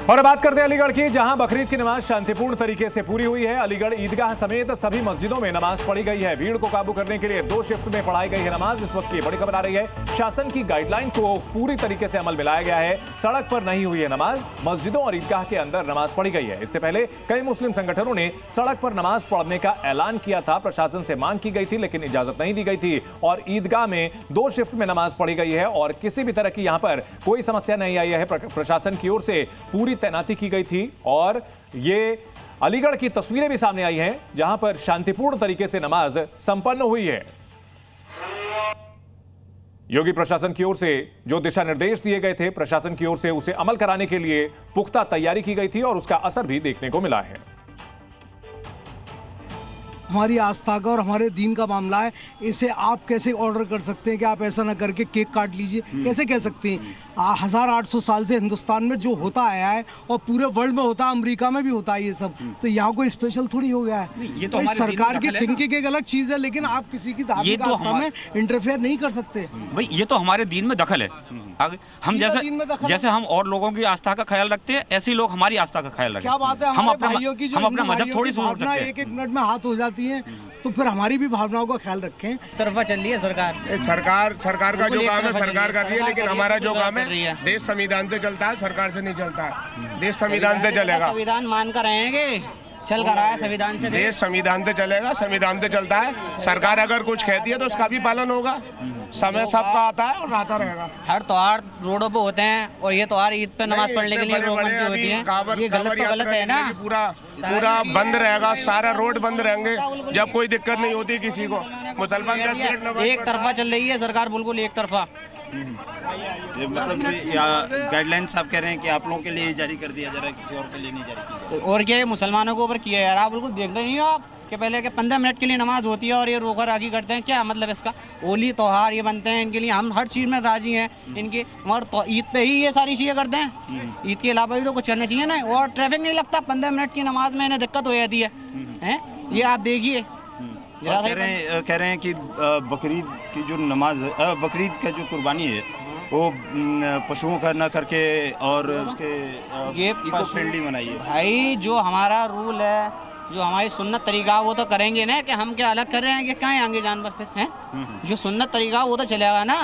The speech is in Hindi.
और बात करते हैं अलीगढ़ की, जहां बकरीद की नमाज शांतिपूर्ण तरीके से पूरी हुई है। अलीगढ़ ईदगाह समेत सभी मस्जिदों में नमाज पढ़ी गई है। भीड़ को काबू करने के लिए 2 शिफ्ट में पढ़ाई गई है नमाज। इस वक्त की बड़ी खबर आ रही है, शासन की गाइडलाइन को पूरी तरीके से अमल में लाया गया है। सड़क पर नहीं हुई है नमाज, मस्जिदों और ईदगाह के अंदर नमाज पढ़ी गई है। इससे पहले कई मुस्लिम संगठनों ने सड़क पर नमाज पढ़ने का ऐलान किया था। प्रशासन से मांग की गई थी लेकिन इजाजत नहीं दी गई थी और ईदगाह में 2 शिफ्ट में नमाज पढ़ी गई है और किसी भी तरह की यहां पर कोई समस्या नहीं आई है। प्रशासन की ओर से पूरी तैनाती की गई थी और ये अलीगढ़ की तस्वीरें भी सामने आई हैं जहां पर शांतिपूर्ण तरीके से नमाज संपन्न हुई है। योगी प्रशासन की ओर से जो दिशा निर्देश दिए गए थे, प्रशासन की ओर से उसे अमल कराने के लिए पुख्ता तैयारी की गई थी और उसका असर भी देखने को मिला है। हमारी आस्था का और हमारे दीन का मामला है, इसे आप कैसे ऑर्डर कर सकते हैं कि आप ऐसा ना करके केक काट लीजिए? कैसे कह सकते हैं? 1800 साल से हिंदुस्तान में जो होता आया है और पूरे वर्ल्ड में होता है, अमेरिका में भी होता है ये सब, तो यहाँ कोई स्पेशल थोड़ी हो गया है। ये तो सरकार की थिंकिंग एक अलग चीज है, लेकिन आप किसी की धार्मिक आस्था में इंटरफेयर नहीं कर सकते भाई। ये तो हमारे दीन में दखल है। हम जैसे हम और लोगों की आस्था का ख्याल रखते हैं, ऐसे ही लोग हमारी आस्था का ख्याल रखें। क्या बात है, हम अपना मजहब थोड़ी छोड़ सकते हैं। एक मिनट में हाथ हो जाती है, तो फिर हमारी भी भावनाओं का ख्याल रखें। तरफा चल रही है सरकार का जो काम है सरकार कर रही है, लेकिन हमारा जो काम है देश संविधान से चलता है, सरकार से नहीं चलता है। देश संविधान से चलेगा। संविधान मान कर रहेंगे, चल कर रहा है संविधान से। देश संविधान से चलेगा, संविधान से चलता है। सरकार अगर कुछ कहती है तो उसका भी पालन होगा। समय सबका आता है और आता रहेगा। हर त्योहार रोडों पे होते हैं और ये त्योहार ईद पे नमाज पढ़ने के लिए रोकमंदी होती है। ये गलत तो गलत है ना। पूरा बंद रहेगा, सारा रोड बंद रहेंगे जब कोई दिक्कत नहीं होती किसी को। मुसलमान एक तरफा चल रही है सरकार, बिल्कुल एक तरफा। ये मतलब गाइडलाइंस आप कह रहे हैं कि आप लोगों के लिए जारी कर दिया जा रहा है, किसी और के लिए नहीं जारी किया? और क्या मुसलमानों के ऊपर किया यार, आप बिल्कुल देखते नहीं हो आप कि पहले के 15 मिनट के लिए नमाज होती है और ये रोकर आगे करते हैं। क्या मतलब इसका? होली त्योहार ये बनते हैं, इनके लिए हम हर चीज़ में राजी हैं इनके, और तो ईद पे ही ये सारी चीज़ें करते हैं। ईद के अलावा भी तो कुछ करना चाहिए ना। और ट्रैफिक नहीं लगता 15 मिनट की नमाज में, इन्हें दिक्कत हो जाती है। ये आप देखिए। कह रहे हैं कि बकरीद की जो नमाज, बकरीद का जो कुर्बानी है वो पशुओं का ना करके और उसके ये इको फ्रेंडली बनाइए। भाई जो हमारा रूल है, जो हमारी सुन्नत तरीका वो तो करेंगे ना, कि हम क्या अलग कर रहे हैं कि कहाँ आएंगे जानवर फिर हैं? जो सुन्नत तरीका वो तो चलेगा ना।